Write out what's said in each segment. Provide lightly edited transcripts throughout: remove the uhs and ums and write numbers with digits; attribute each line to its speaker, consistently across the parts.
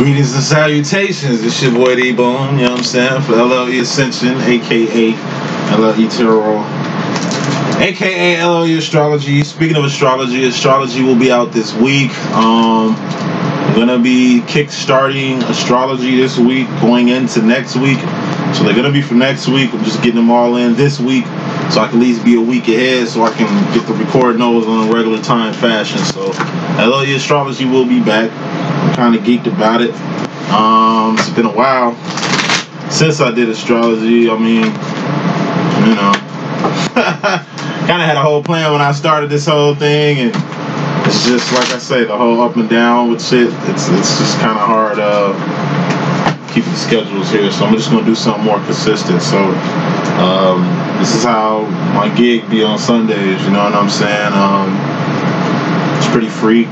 Speaker 1: Greetings and salutations. It's your boy D.Boom, you know what I'm saying, for LLE.Ascension, aka LLE Tarot, aka LLE Astrology. Speaking of astrology, astrology will be out this week. I'm gonna be kick-starting astrology this week, going into next week. So they're gonna be for next week. I'm just getting them all in this week, so I can at least be a week ahead, so I can get the recording those on a regular time fashion. So LLE Astrology will be back. I'm kind of geeked about it. It's been a while since I did astrology. I mean, you know, kind of had a whole plan when I started this whole thing, and it's just like I say, the whole up and down with shit. It's just kind of hard keeping schedules here. So I'm just gonna do something more consistent. So this is how my gig be on Sundays. You know what I'm saying? It's pretty free.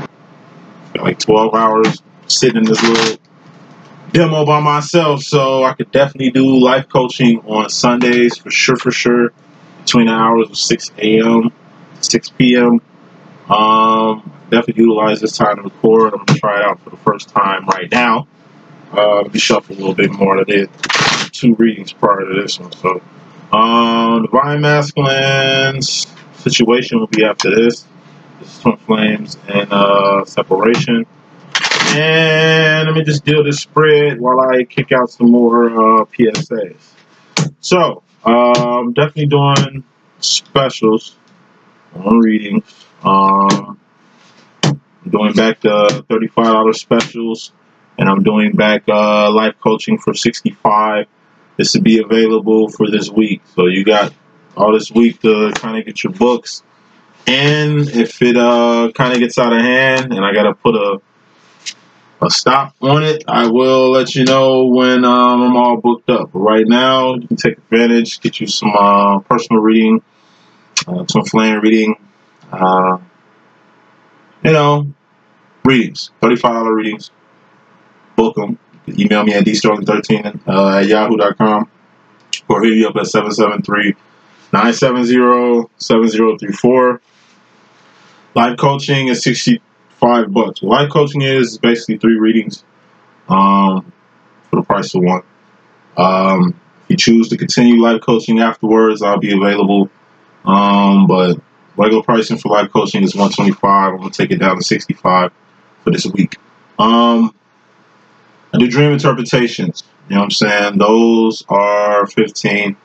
Speaker 1: Got like 12 hours sitting in this little demo by myself, so I could definitely do life coaching on Sundays for sure, between the hours of 6 a.m. to 6 p.m. Definitely utilize this time to record. I'm gonna try it out for the first time right now. Be shuffle a little bit more. I did 2 readings prior to this one, so Divine Masculine's situation will be after this. This is Twin Flames and Separation. And let me just deal this spread while I kick out some more PSAs. So, I'm definitely doing specials on readings. I'm doing back the $35 specials, and I'm doing back life coaching for $65. This will be available for this week. So you got all this week to kind of get your books. And if it kind of gets out of hand and I got to put a stop on it, I will let you know when I'm all booked up. But right now, you can take advantage, get you some personal reading, some flame reading, you know, readings, $35 readings. Book them. You can email me at dstrong13 at yahoo.com or hit you up at 773-970-7034. Live coaching is $65. What live coaching is basically 3 readings for the price of 1. If you choose to continue live coaching afterwards, I'll be available. But regular pricing for live coaching is $125. I'm gonna take it down to $65 for this week. I do dream interpretations. You know what I'm saying? Those are $15. You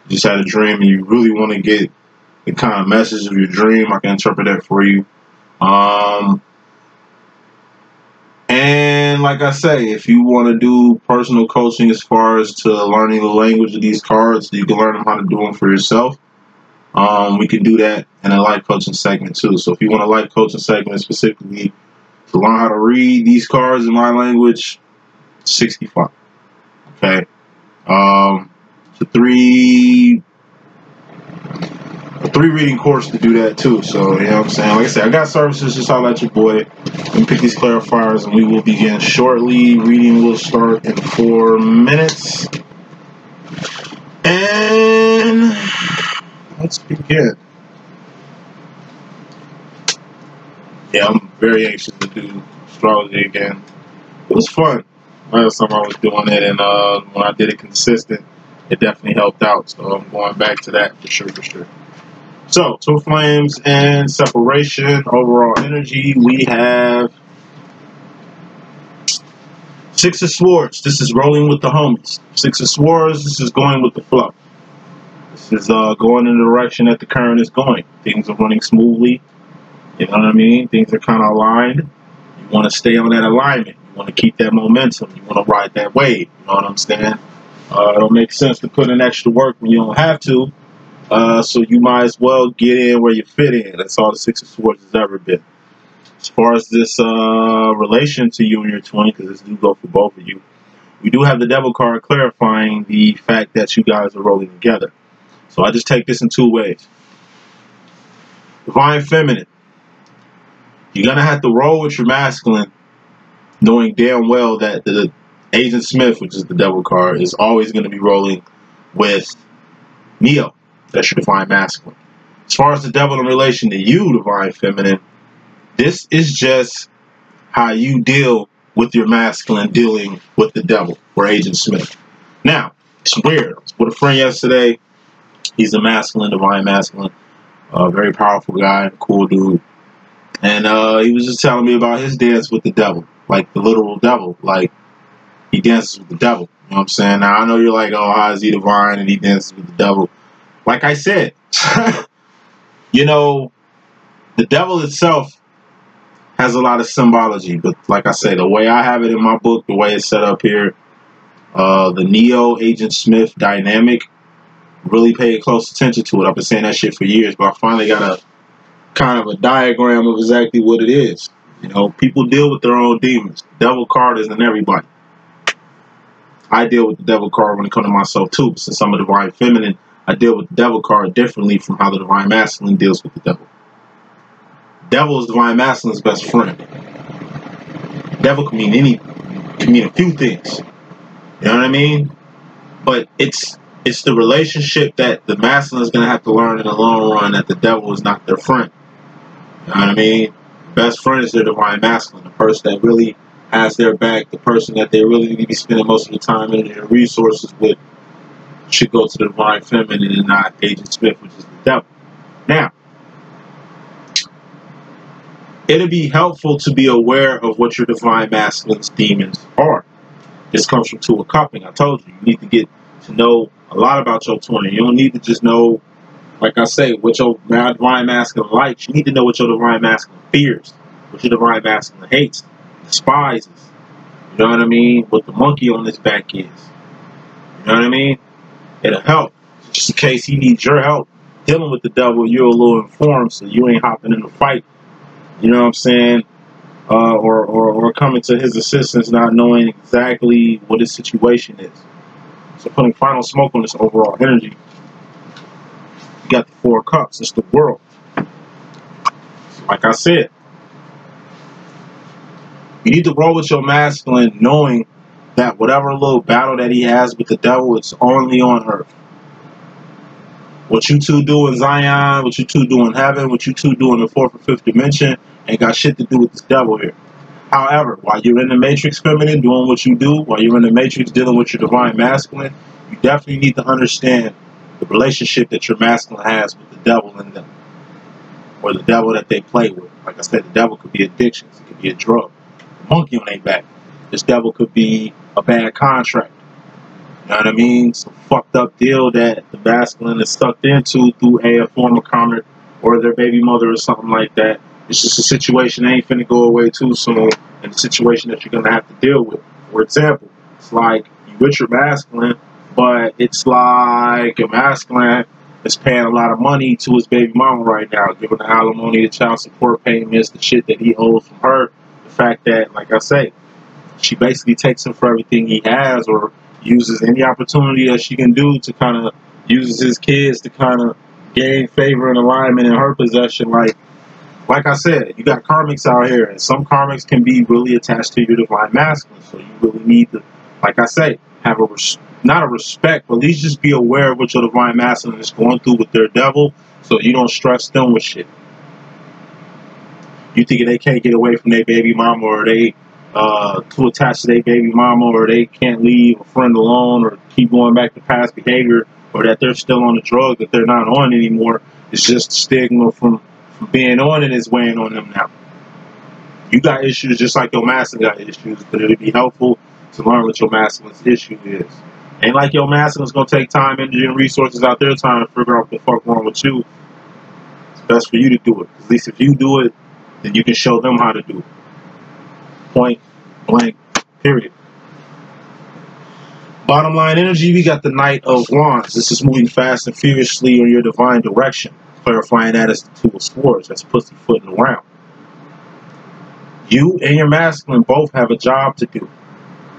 Speaker 1: just had a dream and you really want to get the kind of message of your dream, I can interpret that for you. And like I say, if you want to do personal coaching as far as to learning the language of these cards, you can learn how to do them for yourself. We can do that in a life coaching segment too. So if you want a life coaching segment specifically to learn how to read these cards in my language, $65. Okay. It's a 3 reading course to do that too. So you know what I'm saying, like I said, I got services. Just holler at your boy. Let me pick these clarifiers and we will begin shortly. Reading will start in 4 minutes, and let's begin. Yeah, I'm very anxious to do astrology again. It was fun last time I was doing it, and when I did it consistent, it definitely helped out. So I'm going back to that for sure. So, Twin Flames and Separation, overall energy, we have 6 of Swords. This is rolling with the homies. 6 of Swords, this is going with the flow. This is going in the direction that the current is going. Things are running smoothly. You know what I mean? Things are kind of aligned. You want to stay on that alignment. You want to keep that momentum. You want to ride that wave. You know what I'm saying? It don't make sense to put in extra work when you don't have to. So you might as well get in where you fit in. That's all the 6 of Swords has ever been. As far as this relation to you and your twin, because this do go for both of you, we do have the Devil card clarifying the fact that you guys are rolling together. So I just take this in 2 ways. Divine Feminine. You're going to have to roll with your masculine, knowing damn well that the Agent Smith, which is the Devil card, is always going to be rolling with Neo. That's your Divine Masculine. As far as the Devil in relation to you, Divine Feminine, this is just how you deal with your masculine dealing with the devil or Agent Smith. Now, it's weird. I was with a friend yesterday. He's a masculine, divine masculine, very powerful guy, cool dude. And he was just telling me about his dance with the devil, like the literal devil. Like, he dances with the devil. You know what I'm saying? Now, I know you're like, oh, how is he divine and he dances with the devil? Like I said, you know, the devil itself has a lot of symbology. But like I say, the way I have it in my book, the way it's set up here, the Neo-Agent Smith dynamic, really paid close attention to it. I've been saying that shit for years, but I finally got a kind of a diagram of exactly what it is. You know, people deal with their own demons. The devil card isn't everybody. I deal with the devil card when it comes to myself too. Since I'm a divine feminine, I deal with the devil card differently from how the divine masculine deals with the devil. Devil is divine masculine's best friend. Devil can mean a few things. You know what I mean? But it's the relationship that the masculine is going to have to learn in the long run that the devil is not their friend. You know what I mean? Best friend is their divine masculine, the person that really has their back, the person that they really need to be spending most of the time and their resources with should go to the divine feminine and not Agent Smith, which is the devil. Now, it'll be helpful to be aware of what your divine masculine's demons are. This comes from two of cupping. I told you, you need to get to know a lot about your twin. You don't need to just know, like I say, what your divine masculine likes. You need to know what your divine masculine fears, what your divine masculine hates, despises. You know what I mean? What the monkey on his back is. You know what I mean? It'll help. Just in case he needs your help dealing with the devil, you're a little informed, so you ain't hopping in the fight. You know what I'm saying? Or coming to his assistance, not knowing exactly what his situation is. So putting final smoke on this overall energy. You got the Four of Cups. It's the world. So like I said, you need to roll with your masculine knowing that whatever little battle that he has with the devil, it's only on earth. What you two do in Zion, what you two do in heaven, what you two do in the fourth or fifth dimension ain't got shit to do with this devil here. However, while you're in the matrix feminine doing what you do, while you're in the matrix dealing with your divine masculine, you definitely need to understand the relationship that your masculine has with the devil in them. Or the devil that they play with. Like I said, the devil could be addictions. It could be a drug. A monkey on their back. This devil could be a bad contract. You know what I mean? Some fucked up deal that the masculine is stuck into through a form of comment or their baby mother or something like that. It's just a situation that ain't finna go away too soon, and a situation that you're gonna have to deal with. For example, it's like you with your masculine, but it's like a masculine is paying a lot of money to his baby mama right now, giving the alimony, the child support payments, the shit that he owes from her. The fact that, like I say, she basically takes him for everything he has, or uses any opportunity that she can do to kind of uses his kids to kind of gain favor and alignment in her possession. Like I said, you got karmics out here, and some karmics can be really attached to your divine masculine. So you really need to, like I say, have not a respect, but at least just be aware of what your divine masculine is going through with their devil, so you don't stress them with shit. You thinking they can't get away from their baby mama, or they too attached to their baby mama, or they can't leave a friend alone, or keep going back to past behavior, or that they're still on the drug that they're not on anymore. It's just stigma from being on it is weighing on them now. You got issues just like your masculine got issues, but it'd be helpful to learn what your masculine's issue is. Ain't like your masculine's gonna take time, energy, and resources out their time to figure out what the fuck wrong with you. It's best for you to do it. At least if you do it, then you can show them how to do it. Point blank, period. Bottom line energy, we got the Knight of Wands. This is moving fast and furiously in your divine direction. Clarifying that as the Two of Swords. That's pussyfooting around. You and your masculine both have a job to do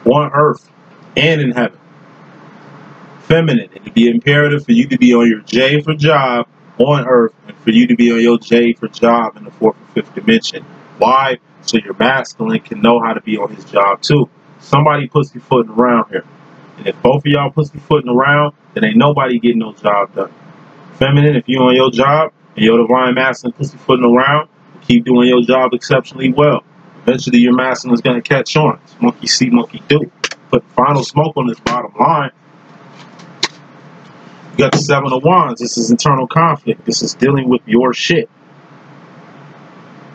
Speaker 1: on earth and in heaven. Feminine, it'd be imperative for you to be on your J for job on earth, and for you to be on your J for job in the fourth or fifth dimension. Why? So your masculine can know how to be on his job too. Somebody pussyfooting around here. And if both of y'all pussyfooting around, then ain't nobody getting no job done. Feminine, if you on your job and your divine masculine pussyfooting around, keep doing your job exceptionally well. Eventually your masculine is going to catch on. It's monkey see, monkey do. Put final smoke on this bottom line. You got the Seven of Wands. This is internal conflict. This is dealing with your shit.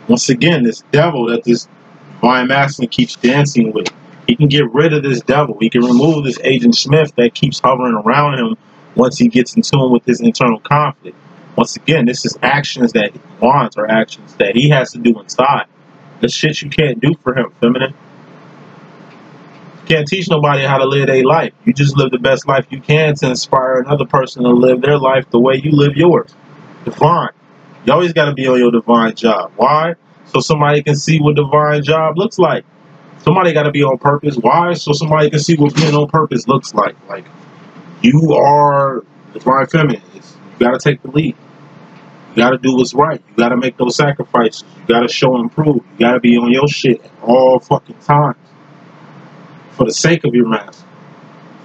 Speaker 1: Once again, this devil that this divine masculine keeps dancing with. He can get rid of this devil. He can remove this Agent Smith that keeps hovering around him once he gets in tune with his internal conflict. Once again, this is actions that he wants, or actions that he has to do inside. The shit you can't do for him, feminine. You can't teach nobody how to live their life. You just live the best life you can to inspire another person to live their life the way you live yours. Divine. You always got to be on your divine job. Why? So somebody can see what divine job looks like. Somebody got to be on purpose. Why? So somebody can see what being on purpose looks like. Like, you are divine feminine. You got to take the lead. You got to do what's right. You got to make those sacrifices. You got to show and prove. You got to be on your shit at all fucking times. For the sake of your master.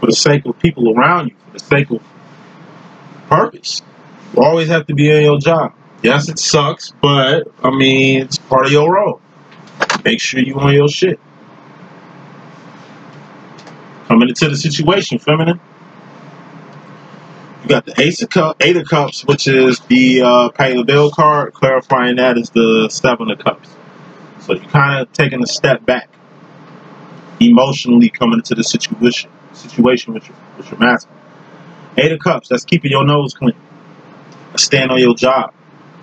Speaker 1: For the sake of people around you. For the sake of purpose. You always have to be on your job. Yes, it sucks, but, I mean, it's part of your role. Make sure you on your shit. Coming into the situation, feminine. You got the Eight of Cups, which is the Pay the Bill card. Clarifying that is the Seven of Cups. So you're kind of taking a step back. Emotionally coming into the situation with your master. Eight of Cups, that's keeping your nose clean. That's staying on your job.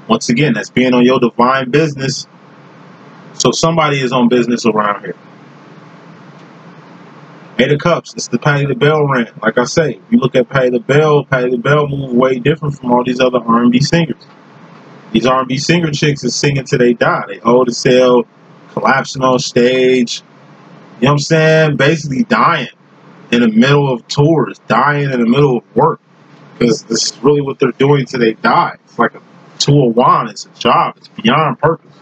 Speaker 1: Once again, that's being on your divine business. So somebody is on business around here. Eight of Cups, it's the Pay the Bell rant. Like I say, if you look at Pay the Bell move way different from all these other R&B singers. These R&B singer chicks is singing till they die. They old as hell, collapsing on stage. You know what I'm saying? Basically dying in the middle of tours, dying in the middle of work. Because this is really what they're doing till they die. It's like a tool of wand. It's a job. It's beyond purpose.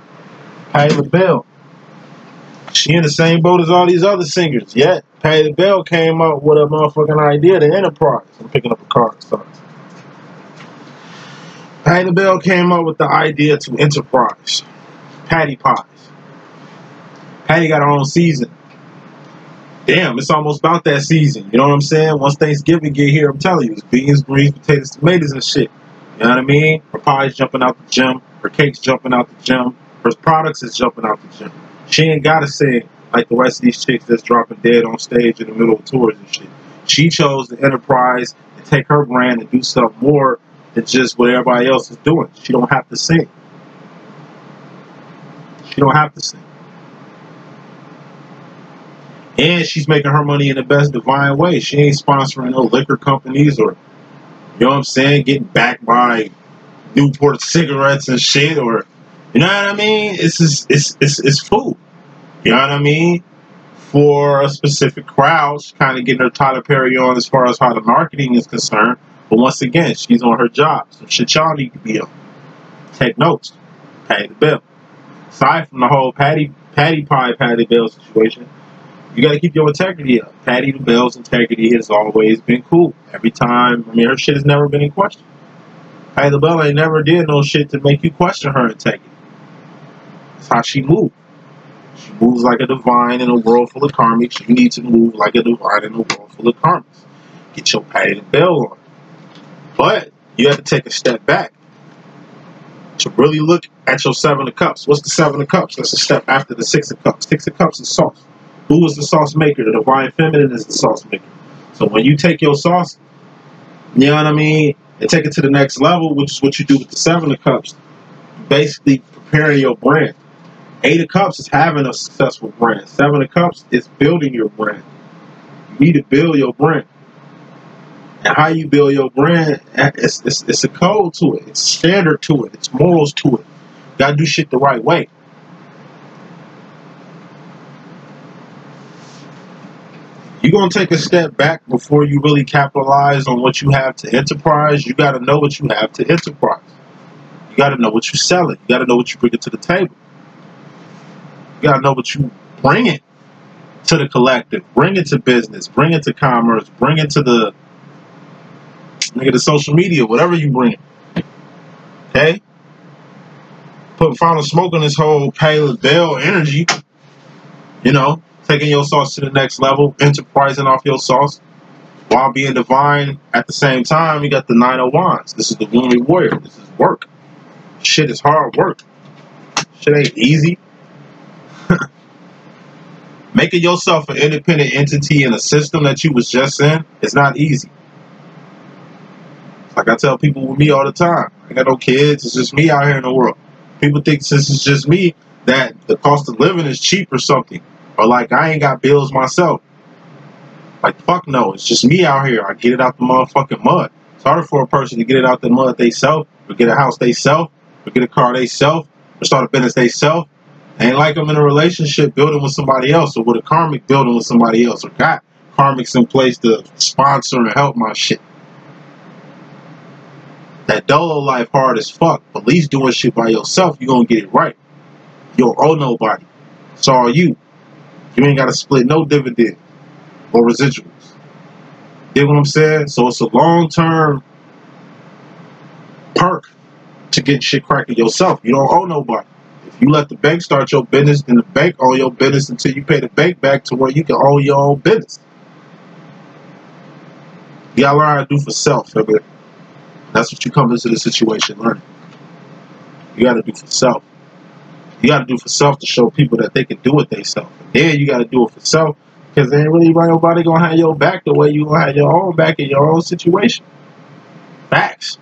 Speaker 1: Pay the Bell. She in the same boat as all these other singers. Yet, Pay the Bell came up with a motherfucking idea, the enterprise. I'm picking up a card. Sorry. Pay the Bell came up with the idea to enterprise. Patty Pies. Patty got her own season. Damn, it's almost about that season. You know what I'm saying? Once Thanksgiving get here, I'm telling you, it's beans, greens, potatoes, tomatoes, and shit. You know what I mean? Her pie's jumping out the gym. Her cake's jumping out the gym. Her products is jumping out the gym. She ain't gotta sing like the rest of these chicks that's dropping dead on stage in the middle of tours and shit. She chose the enterprise and take her brand and do something more than just what everybody else is doing. She don't have to sing. She don't have to sing. And she's making her money in the best divine way. She ain't sponsoring no liquor companies or, you know what I'm saying, getting backed by Newport cigarettes and shit, or, you know what I mean? It's food. You know what I mean? For a specific crowd. She's kind of getting her Tyler Perry on as far as how the marketing is concerned. But once again, she's on her job. So shit y'all need to be on. Take notes. Pay the bill. Aside from the whole Patty the Bell situation, you got to keep your integrity up. Patty the Bell's integrity has always been cool. Every time, I mean, her shit has never been in question. Patty the Bell ain't never did no shit to make you question her integrity. That's how she moves. She moves like a divine in a world full of karmics. You need to move like a divine in a world full of karmics. Get your Patty the Bell on. But you have to take a step back to really look at your Seven of Cups. What's the Seven of Cups? That's a step after the Six of Cups. Six of Cups is sauce. Who is the sauce maker? The divine feminine is the sauce maker. So when you take your sauce, you know what I mean, and take it to the next level, which is what you do with the Seven of Cups, basically preparing your brand. Eight of Cups is having a successful brand. Seven of Cups is building your brand. You need to build your brand. And how you build your brand, it's a code to it. It's standard to it. It's morals to it. You gotta do shit the right way. You're going to take a step back before you really capitalize on what you have to enterprise. You got to know what you have to enterprise. You got to know what you're selling. You got to know what you bring it to the table. You got to know what you bring it to the collective. Bring it to business. Bring it to commerce. Bring it to the social media, whatever you bring. Okay? Put final smoke on this whole Pay the Bell energy. You know, taking your sauce to the next level, enterprising off your sauce, while being divine at the same time. You got the 9 of Wands. This is the wounded warrior. This is work. Shit is hard work. Shit ain't easy. Making yourself an independent entity in a system that you was just in is not easy. Like I tell people with me all the time, I got no kids, it's just me out here in the world. People think since it's just me that the cost of living is cheap or something. Or like I ain't got bills myself. Like fuck no, it's just me out here. I get it out the motherfucking mud. It's harder for a person to get it out the mud they self, or get a house they self, or get a car they self, or start a business they self. Ain't like I'm in a relationship building with somebody else, or with a karmic building with somebody else, or got karmics in place to sponsor and help my shit. That dolo life hard as fuck, but at least doing shit by yourself, you gonna get it right. You don't owe nobody. It's all you. You ain't gotta split no dividend or residuals. You know what I'm saying? So it's a long-term perk to get shit cracking yourself. You don't owe nobody. If you let the bank start your business, then the bank own your business until you pay the bank back to where you can own your own business. You gotta learn how to do for self, baby. That's what you come into the situation learning. You gotta do for self. You gotta do for self to show people that they can do it themselves. And then you gotta do it for self because there ain't really nobody gonna have your back the way you gonna have your own back in your own situation. Facts.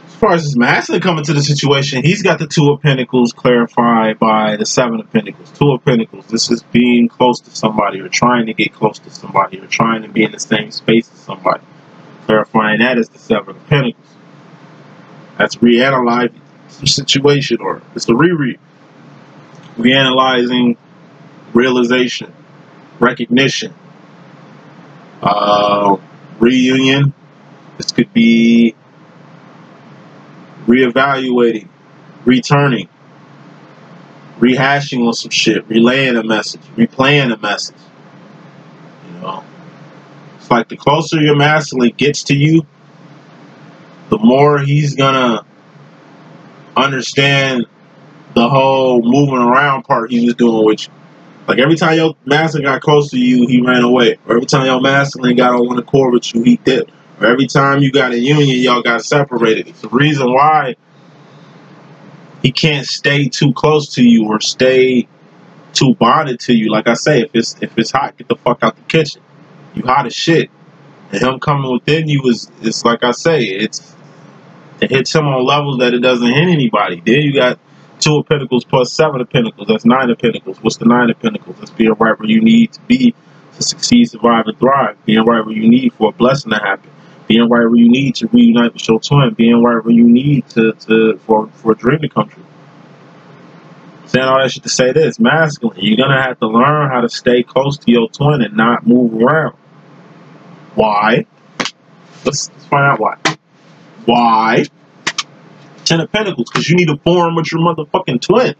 Speaker 1: As far as his masculine coming to the situation, he's got the 2 of Pentacles clarified by the 7 of Pentacles. 2 of Pentacles. This is being close to somebody, or trying to get close to somebody, or trying to be in the same space as somebody. Clarifying that is the 7 of Pentacles. That's reanalyzing some situation, or it's a reread. Reanalyzing, realization, recognition, reunion. This could be reevaluating, returning, rehashing on some shit, relaying a message, replaying a message. You know, it's like the closer your masculine gets to you, the more he's gonna understand the whole moving around part he was doing with you. Like every time your masculine got close to you, he ran away. Or every time your masculine got on one accord with you, he dipped. Or every time you got a union, y'all got separated. It's the reason why he can't stay too close to you or stay too bonded to you. Like I say, if it's hot, get the fuck out the kitchen. You hot as shit. And him coming within you it's like I say, it hits him on levels that it doesn't hit anybody. Then you got 2 of Pentacles plus 7 of Pentacles. That's 9 of Pentacles. What's the 9 of Pentacles? That's being right where you need to be to succeed, survive, and thrive. Being right where you need for a blessing to happen. Being right where you need to reunite with your twin. Being right where you need for a dream to come true. Saying all that shit to say this, masculine, you're gonna have to learn how to stay close to your twin and not move around. Why? Let's find out why. Why? 10 of Pentacles, because you need to form with your motherfucking twin.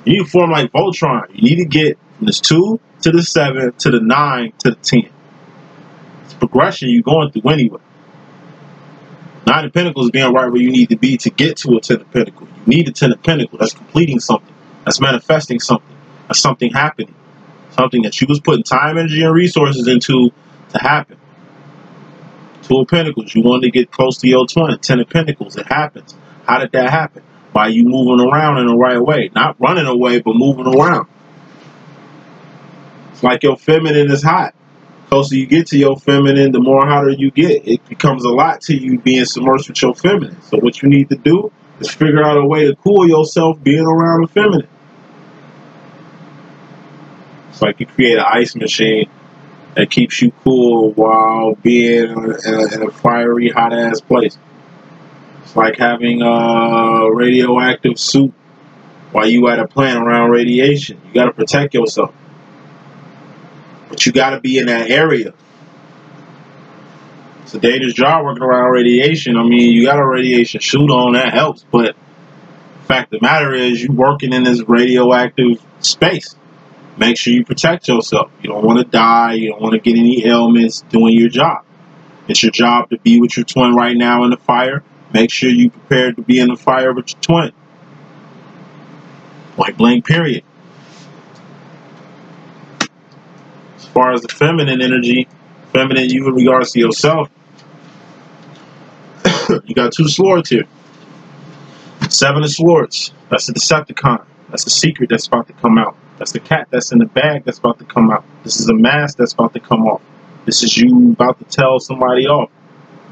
Speaker 1: You need to form like Voltron. You need to get from this 2 to the 7 to the 9 to the 10. It's progression you're going through anyway. 9 of Pentacles being right where you need to be to get to a 10 of Pentacles. You need a 10 of Pentacles. That's completing something. That's manifesting something. That's something happening. Something that you was putting time, energy, and resources into to happen. 2 of Pentacles. You wanted to get close to your twin. 10 of Pentacles. It happens. How did that happen? By you moving around in the right way. Not running away, but moving around. It's like your feminine is hot. The closer you get to your feminine, the more hotter you get. It becomes a lot to you being submerged with your feminine. So what you need to do is figure out a way to cool yourself being around the feminine. It's like you create an ice machine that keeps you cool while being in a fiery, hot-ass place. It's like having a radioactive suit while you at a plant around radiation. You got to protect yourself. But you got to be in that area. It's a dangerous job working around radiation. I mean, you got a radiation suit on, that helps. But the fact of the matter is, you working in this radioactive space. Make sure you protect yourself. You don't want to die. You don't want to get any ailments doing your job. It's your job to be with your twin right now in the fire. Make sure you're prepared to be in the fire with your twin. Point blank, period. far as the feminine energy, feminine you in regards to yourself, you got 2 swords here. 7 of Swords. That's the Decepticon. That's the secret that's about to come out. That's the cat that's in the bag that's about to come out. This is a mask that's about to come off. This is you about to tell somebody off.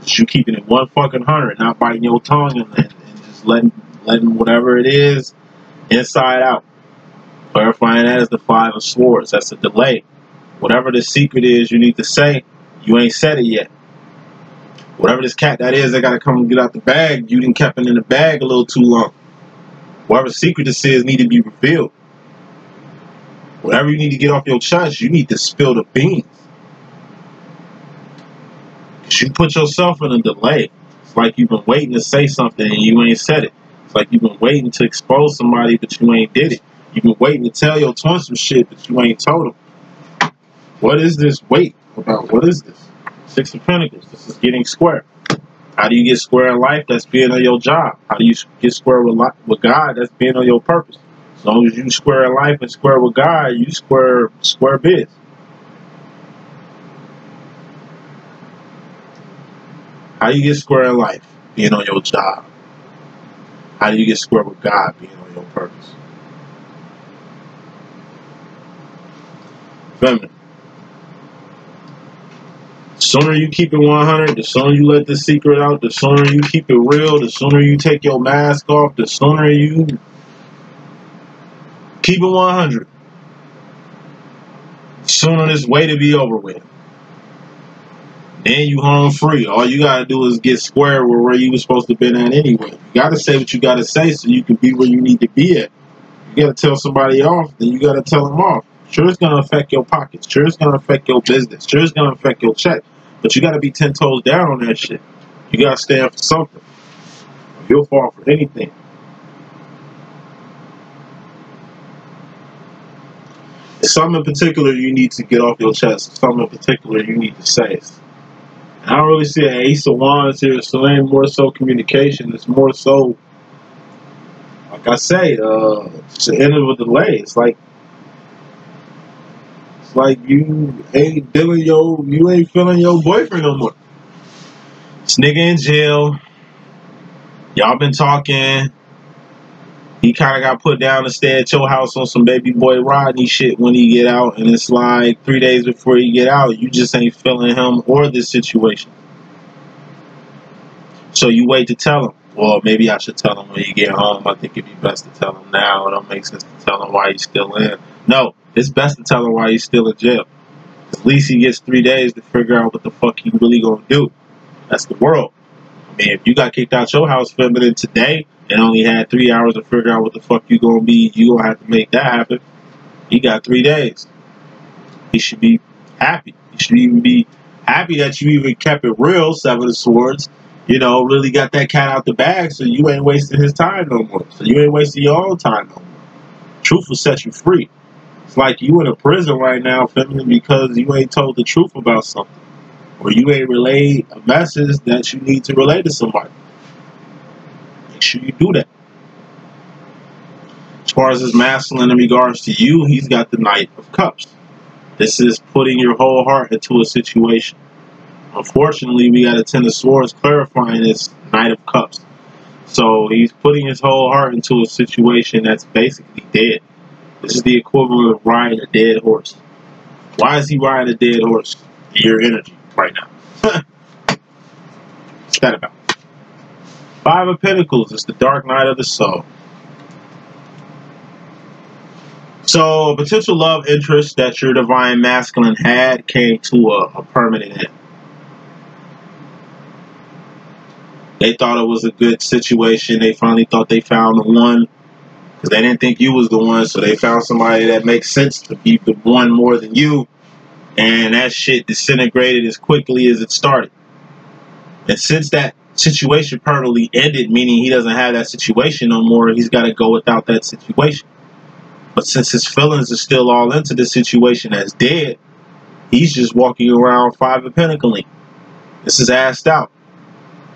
Speaker 1: This is you keeping it 100, not biting your tongue and just letting whatever it is inside out. Clarifying that is the 5 of Swords. That's a delay. Whatever the secret is you need to say, you ain't said it yet. Whatever this cat that is, they gotta come and get out the bag. You done kept it in the bag a little too long. Whatever secret this is need to be revealed. Whatever you need to get off your chest, you need to spill the beans. Because you put yourself in a delay. It's like you've been waiting to say something and you ain't said it. It's like you've been waiting to expose somebody but you ain't did it. You've been waiting to tell your twin some shit but you ain't told them. What is this wait about? What is this? 6 of Pentacles. This is getting square. How do you get square in life? That's being on your job. How do you get square with God? That's being on your purpose. As long as you square in life and square with God, you square biz. How do you get square in life? Being on your job. How do you get square with God? Being on your purpose. Feminine. The sooner you keep it 100, the sooner you let the secret out, the sooner you keep it real, the sooner you take your mask off, the sooner you keep it 100. The sooner this way to be over with. Then you home free. All you gotta do is get square with where you was supposed to be at anyway. You gotta say what you gotta say so you can be where you need to be at. You gotta tell somebody off, then you gotta tell them off. Sure, it's gonna affect your pockets. Sure, it's gonna affect your business. Sure, it's gonna affect your check. But you gotta be 10 toes down on that shit. You gotta stand for something. You'll fall for anything. Something in particular you need to get off your chest. Something in particular you need to say. I don't really see an Ace of Wands here, so it ain't more so communication. It's more so, like I say, it's the end of a delay. It's like you ain't feeling your boyfriend no more. This nigga in jail. Y'all been talking. He kind of got put down to stay at your house on some baby boy Rodney shit when he get out, and it's like 3 days before he get out, you just ain't feeling him or this situation. So you wait to tell him. Well, maybe I should tell him when you get home. I think it'd be best to tell him now. It don't make sense to tell him why he's still in. No, it's best to tell him why he's still in jail. At least he gets 3 days to figure out what the fuck he really gonna do. That's the world. I mean, if you got kicked out your house feminine today and only had 3 hours to figure out what the fuck you gonna be, you gonna have to make that happen. He got 3 days. He should be happy. He should even be happy that you even kept it real, 7 of Swords. You know, really got that cat out the bag so you ain't wasting his time no more. So you ain't wasting your own time no more. Truth will set you free. It's like you in a prison right now, feminine, because you ain't told the truth about something. Or you ain't relayed a message that you need to relay to somebody. Make sure you do that. As far as his masculine in regards to you, he's got the Knight of Cups. This is putting your whole heart into a situation. Unfortunately, we got a 10 of Swords clarifying this Knight of Cups. So he's putting his whole heart into a situation that's basically dead. This is the equivalent of riding a dead horse. Why is he riding a dead horse? Your energy right now. What's that about? 5 of Pentacles. It's the dark night of the soul. So a potential love interest that your divine masculine had came to a permanent end. They thought it was a good situation. They finally thought they found the one. Because they didn't think you was the one. So they found somebody that makes sense to be the one more than you. And that shit disintegrated as quickly as it started. And since that situation permanently ended, meaning he doesn't have that situation no more, he's got to go without that situation. But since his feelings are still all into the situation that's dead, he's just walking around 5 of Pentacles. This is assed out.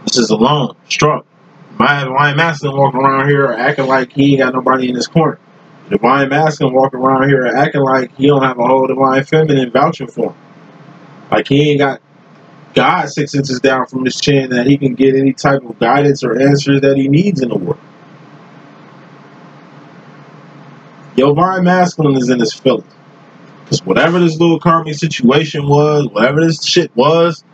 Speaker 1: This is alone, struck. My masculine walking around here acting like he ain't got nobody in his corner. Divine masculine walking around here acting like he don't have a whole divine feminine vouching for him. Like he ain't got God 6 inches down from his chin that he can get any type of guidance or answers that he needs in the world. Your divine masculine is in his feelings. Because whatever this little karmic situation was, whatever this shit was,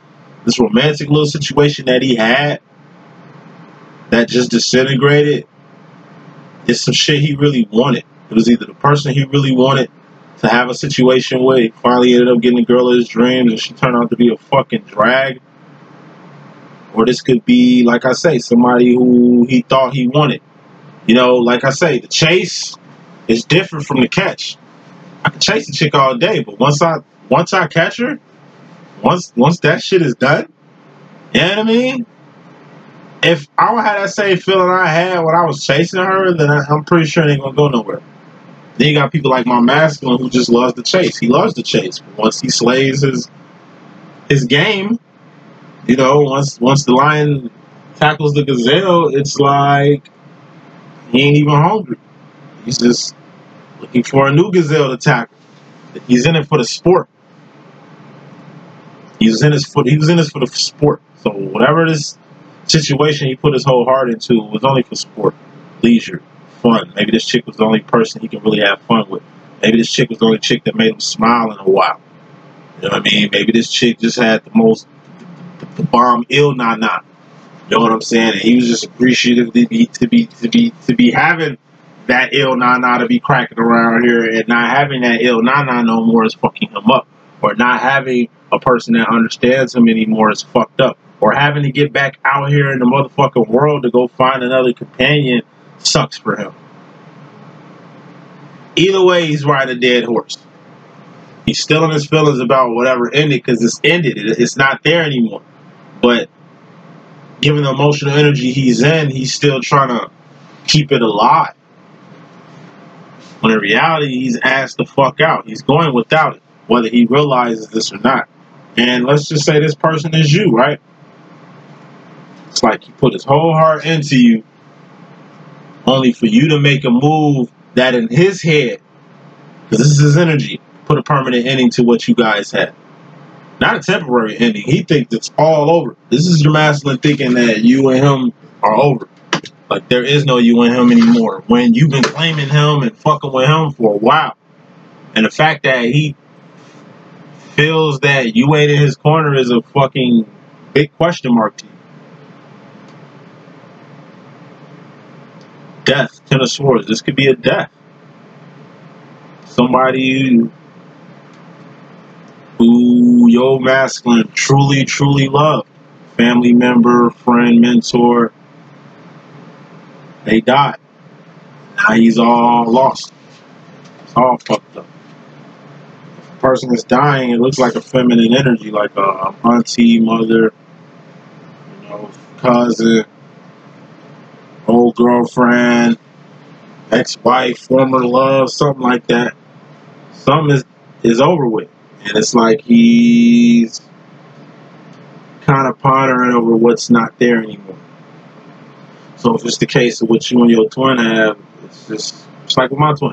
Speaker 1: this romantic little situation that he had that just disintegrated, it's some shit he really wanted. It was either the person he really wanted to have a situation with, he finally ended up getting the girl of his dreams and she turned out to be a fucking drag. Or this could be, like I say, somebody who he thought he wanted. You know, like I say, the chase is different from the catch. I can chase a chick all day, but once I catch her, once that shit is done, you know what I mean? If I don't have that same feeling I had when I was chasing her, then I'm pretty sure it ain't gonna go nowhere. Then you got people like my masculine who just loves the chase. He loves the chase. But once he slays his game, you know, once the lion tackles the gazelle, it's like he ain't even hungry. He's just looking for a new gazelle to tackle. He's in it for the sport. He was in this for the sport. So whatever this situation he put his whole heart into was only for sport, leisure, fun. Maybe this chick was the only person he can really have fun with. Maybe this chick was the only chick that made him smile in a while. You know what I mean? Maybe this chick just had the most the bomb ill nah. You know what I'm saying? And he was just appreciative to be having that ill nah to be cracking around here, and not having that ill nah no more is fucking him up. Or not having a person that understands him anymore is fucked up. Or having to get back out here in the motherfucking world to go find another companion sucks for him. Either way, he's riding a dead horse. He's still in his feelings about whatever ended, because it's ended. It's not there anymore. But given the emotional energy he's in, he's still trying to keep it alive. When in reality, he's asked the fuck out. He's going without it, whether he realizes this or not. And let's just say this person is you, right? It's like he put his whole heart into you, only for you to make a move that in his head, because this is his energy, put a permanent ending to what you guys had. Not a temporary ending. He thinks it's all over. This is your masculine thinking that you and him are over. Like there is no you and him anymore. When you've been claiming him and fucking with him for a while. And the fact that he feels that you ain't in his corner is a fucking big question mark to you. Death, 10 of Swords. This could be a death. Somebody who your masculine truly loved. Family member, friend, mentor. They died. Now he's all lost. It's all fucked up. If a person is dying, it looks like a feminine energy, like a auntie, mother, you know, cousin, old girlfriend, ex-wife, former love, something like that. Something is over with. And it's like he's kind of pondering over what's not there anymore. So if it's the case of what you and your twin have, it's like with my twin.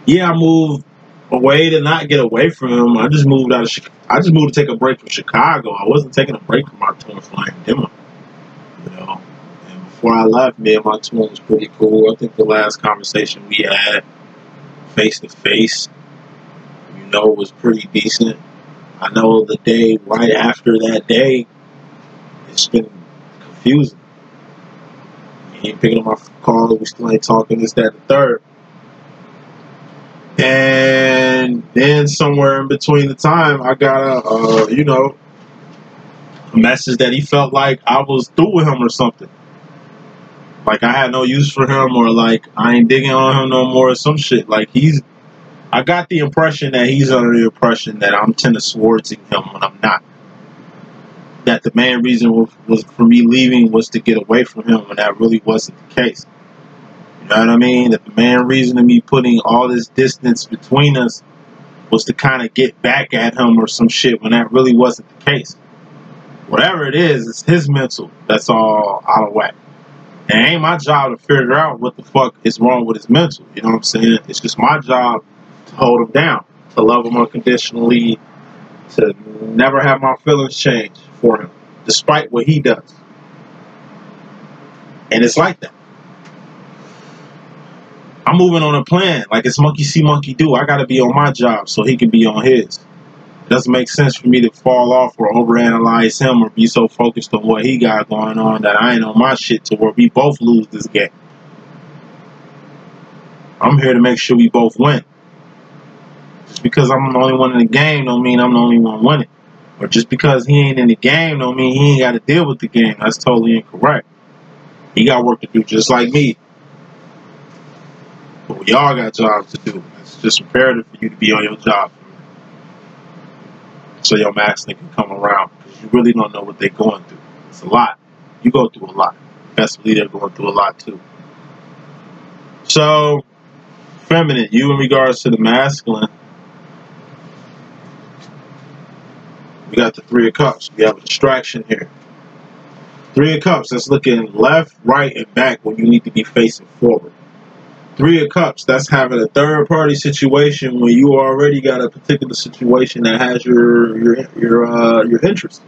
Speaker 1: Yeah, I moved away to not get away from him. I just moved to take a break from Chicago. I wasn't taking a break from my twin flying demo. You know. And before I left, me and my twin was pretty cool. I think the last conversation we had face to face, you know, was pretty decent. I know the day right after that day, it's been confusing. He ain't picking up my call. We still ain't talking. This, that, and the third. And then somewhere in between the time, I got a message that he felt like I was through with him or something. Like I had no use for him, or like I ain't digging on him no more, or some shit. Like I got the impression that he's under the impression that I'm 10 of Swordsing him when I'm not. That the main reason was for me leaving was to get away from him, when that really wasn't the case. You know what I mean? That the main reason of me putting all this distance between us was to kind of get back at him or some shit, when that really wasn't the case. Whatever it is, it's his mental that's all out of whack. And it ain't my job to figure out what the fuck is wrong with his mental. You know what I'm saying? It's just my job to hold him down, to love him unconditionally, to never have my feelings change for him, despite what he does. And it's like that. I'm moving on a plan. Like it's monkey see, monkey do. I got to be on my job so he can be on his. It doesn't make sense for me to fall off or overanalyze him or be so focused on what he got going on that I ain't on my shit to where we both lose this game. I'm here to make sure we both win. Just because I'm the only one in the game don't mean I'm the only one winning. Or just because he ain't in the game don't mean he ain't got to deal with the game. That's totally incorrect. He got work to do just like me. But we all got jobs to do. It's just imperative for you to be on your job. So your masculine can come around. Because you really don't know what they're going through. It's a lot. You go through a lot. Best believe they're going through a lot too. So, feminine, you in regards to the masculine, we got the Three of Cups. We have a distraction here. Three of Cups, that's looking left, right, and back when you need to be facing forward. Three of Cups, that's having a third party situation when you already got a particular situation that has your interest.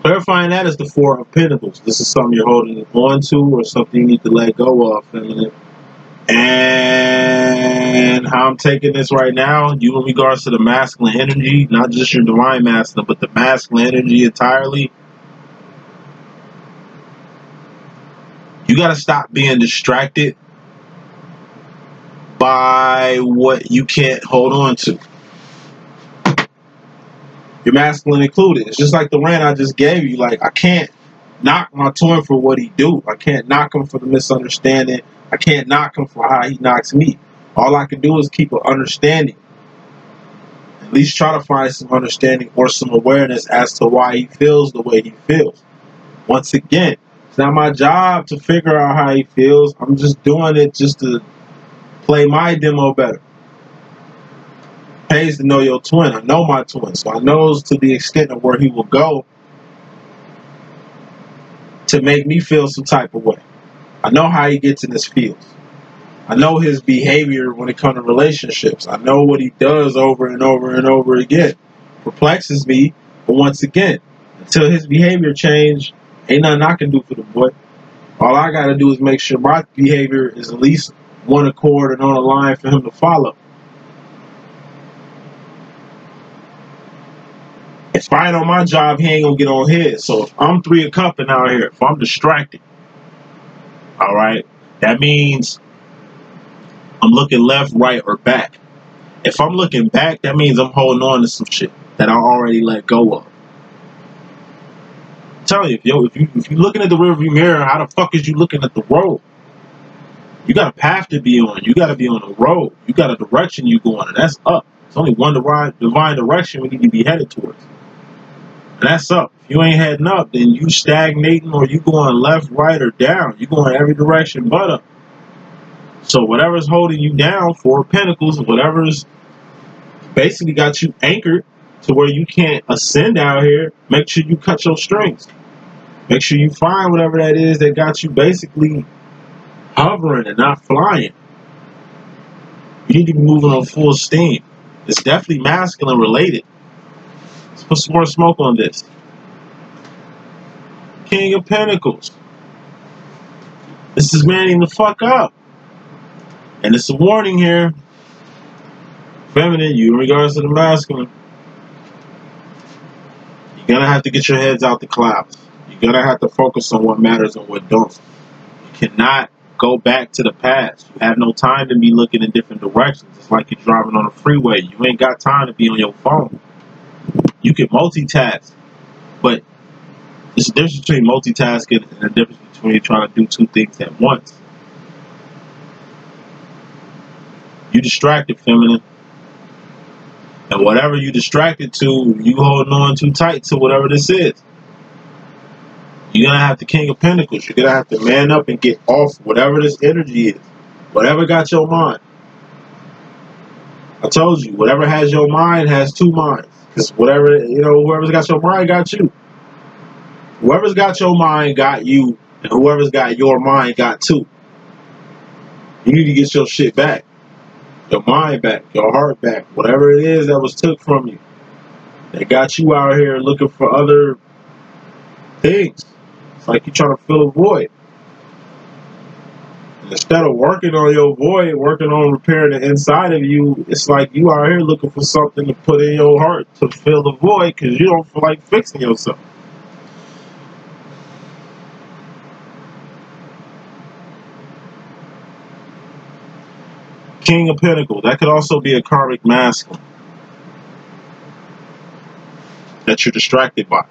Speaker 1: Clarifying that is the Four of Pentacles. This is something you're holding on to or something you need to let go of, feminine. And how I'm taking this right now, you in regards to the masculine energy, not just your divine masculine, but the masculine energy entirely. You got to stop being distracted by what you can't hold on to. Your masculine included. It's just like the rant I just gave you. Like, I can't knock my twin for what he do. I can't knock him for the misunderstanding. I can't knock him for how he knocks me. All I can do is keep an understanding. At least try to find some understanding or some awareness as to why he feels the way he feels. Once again, it's not my job to figure out how he feels. I'm just doing it just to play my demo better. Pays to know your twin. I know my twin, so I know to the extent of where he will go to make me feel some type of way. I know how he gets in his feels. I know his behavior when it comes to relationships. I know what he does over and over and over again. Perplexes me, but once again, until his behavior change, ain't nothing I can do for the boy. All I gotta do is make sure my behavior is at least one accord and on a line for him to follow. If I ain't on my job, he ain't gonna get on his. So if I'm Three of Cups out here, if I'm distracted, all right, that means I'm looking left, right, or back. If I'm looking back, that means I'm holding on to some shit that I already let go of. I'm telling you, yo, if you're looking at the rearview mirror, how the fuck is you looking at the road? You got a path to be on. You got to be on the road. You got a direction you going, and that's up. It's only one divine direction we need to be headed towards. And that's up. If you ain't heading up, then you stagnating or you going left, right, or down. You going every direction but up. So whatever's holding you down, Four of Pentacles, whatever's basically got you anchored to where you can't ascend out here, make sure you cut your strings. Make sure you find whatever that is that got you basically hovering and not flying. You need to be moving on full steam. It's definitely masculine related. Let's put some more smoke on this. King of Pentacles. This is manning the fuck up. And it's a warning here. Feminine, you in regards to the masculine. You're gonna have to get your heads out the clouds. You're gonna have to focus on what matters and what don't. You cannot go back to the past. You have no time to be looking in different directions. It's like you're driving on a freeway. You ain't got time to be on your phone. You can multitask, but there's a difference between multitasking and a difference between trying to do two things at once. You distracted, feminine. And whatever you distracted to, you holding on too tight to whatever this is. You're going to have the King of Pentacles. You're going to have to man up and get off whatever this energy is. Whatever got your mind. I told you, whatever has your mind has two minds. Because whatever, whoever's got your mind got you. Whoever's got your mind got you And whoever's got your mind got two. You need to get your shit back. Your mind back, your heart back, whatever it is that was took from you. They got you out here looking for other things. It's like you're trying to fill a void. And instead of working on your void, working on repairing the inside of you, it's like you out here looking for something to put in your heart to fill the void because you don't feel like fixing yourself. King of Pentacles. That could also be a karmic masculine that you're distracted by.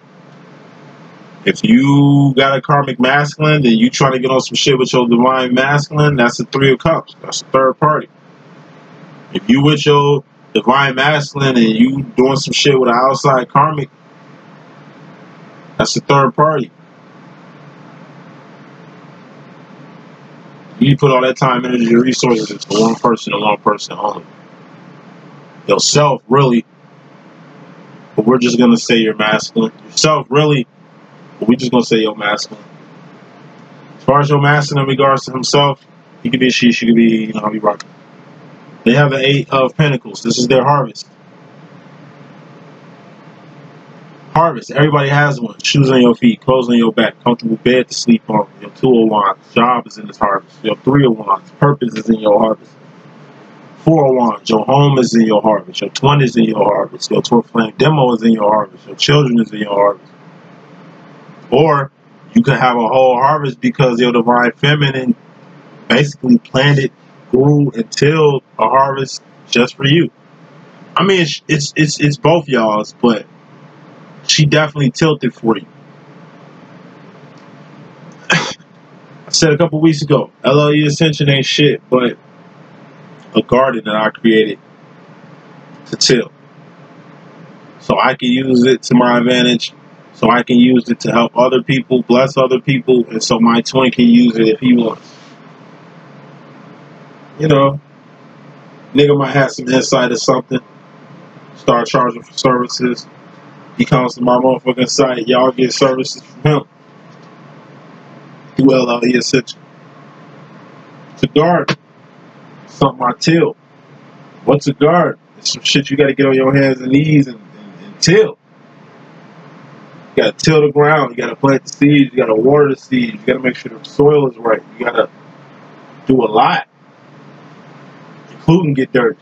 Speaker 1: If you got a karmic masculine, then you trying to get on some shit with your divine masculine, that's the Three of Cups. That's the third party. If you with your divine masculine and you doing some shit with an outside karmic, that's the third party. You put all that time, energy, and resources into one person and one person only. Yourself, really, but we're just going to say you're masculine. Yourself, really, but we're just going to say you're masculine. As far as your masculine in regards to himself, he could be a she could be, you know, be rocking. They have the Eight of Pentacles. This is their harvest. Harvest. Everybody has one. Shoes on your feet, clothes on your back, comfortable bed to sleep on. Your Two of Wands. Job is in this harvest. Your Three of Wands. Purpose is in your harvest. Four of Wands. Your home is in your harvest. Your twin is in your harvest. Your twin flame demo is in your harvest. Your children is in your harvest. Or you could have a whole harvest because your divine feminine basically planted, grew, and tilled a harvest just for you. I mean, it's both y'all's, but she definitely tilted for you. I said a couple weeks ago, LLE.Ascension ain't shit but a garden that I created to till. So I can use it to my advantage, so I can use it to help other people, bless other people, and so my twin can use it if he wants. You know, nigga might have some insight or something, start charging for services. He comes to my motherfucking site, y'all get services from him through LLE.Ascension. It's a garden. Something I till. What's a garden? It's some shit you gotta get on your hands and knees and till. You gotta till the ground, you gotta plant the seeds, you gotta water the seeds, you gotta make sure the soil is right, you gotta do a lot, including get dirty.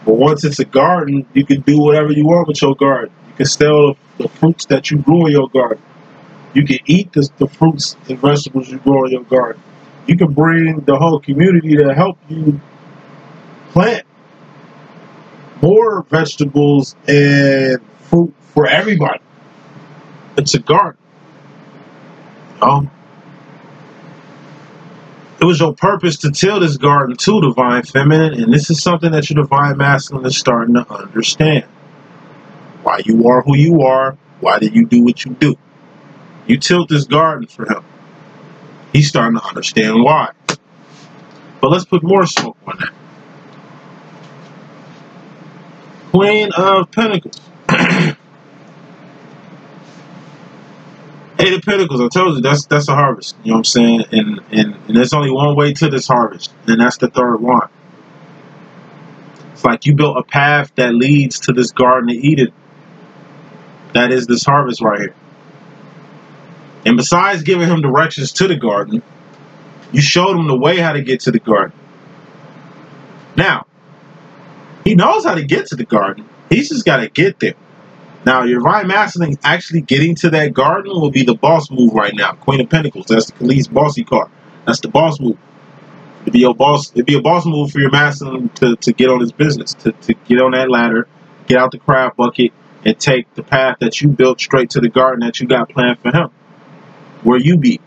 Speaker 1: But once it's a garden, you can do whatever you want with your garden. You can sell the fruits that you grow in your garden. You can eat the fruits and vegetables you grow in your garden. You can bring the whole community to help you plant more vegetables and fruit for everybody. It's a garden. It was your purpose to till this garden too, divine feminine, and this is something that your divine masculine is starting to understand. Why you are who you are, why did you do what you do? You tilled this garden for him. He's starting to understand why. But let's put more smoke on that. Queen of Pentacles. Eight of Pentacles, I told you, that's a harvest. You know what I'm saying? And there's only one way to this harvest, and that's the third one. It's like you built a path that leads to this Garden of Eden. That is this harvest right here. And besides giving him directions to the garden, you showed him the way how to get to the garden. Now, he knows how to get to the garden. He's just got to get there. Now, your divine masculine actually getting to that garden will be the boss move right now. Queen of Pentacles. That's the Khalees bossy card. That's the boss move. It'd be your boss. It'd be a boss move for your masculine to get on his business, to get on that ladder, get out the crab bucket, and take the path that you built straight to the garden that you got planned for him, where you be.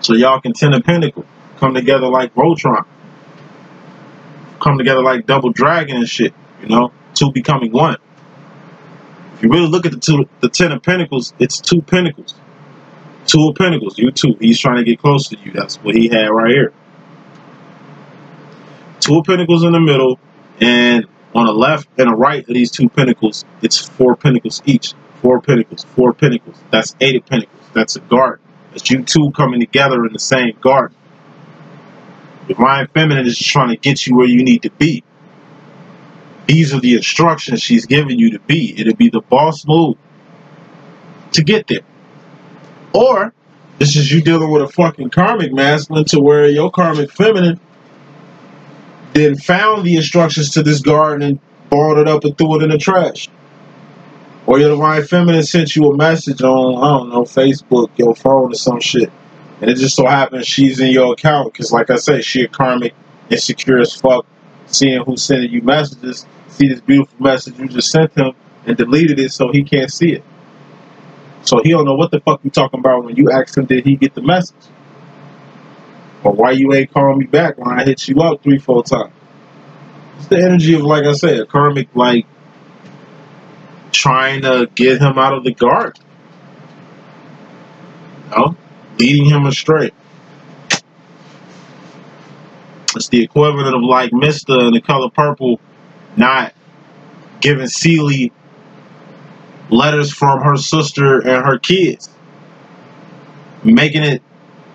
Speaker 1: So y'all can Ten of Pentacles come together like Voltron, come together like Double Dragon and shit. You know, two becoming one. If you really look at the Ten of Pentacles, it's two pentacles. Two of Pentacles, you two. He's trying to get close to you. That's what he had right here. Two of Pentacles in the middle, and on the left and the right of these two pentacles, it's four pentacles each. Four pentacles, four pentacles. That's Eight of Pentacles. That's a garden. It's you two coming together in the same garden. Divine Feminine is just trying to get you where you need to be. These are the instructions she's giving you to be. It'll be the boss move to get there. Or this is you dealing with a fucking karmic masculine to where your karmic feminine then found the instructions to this garden and balled it up and threw it in the trash. Or your divine feminine sent you a message on, I don't know, Facebook, your phone or some shit. And it just so happens she's in your account because, like I said, she a karmic, insecure as fuck, seeing who's sending you messages, see this beautiful message you just sent him and deleted it so he can't see it. So he don't know what the fuck you talking about when you ask him did he get the message. Or why you ain't calling me back when I hit you up 3-4 times. It's the energy of, like I said, a karmic, like, trying to get him out of the garden. You know? Leading him astray. It's the equivalent of, like, Mr. in The Color Purple not giving Celie letters from her sister and her kids. Making it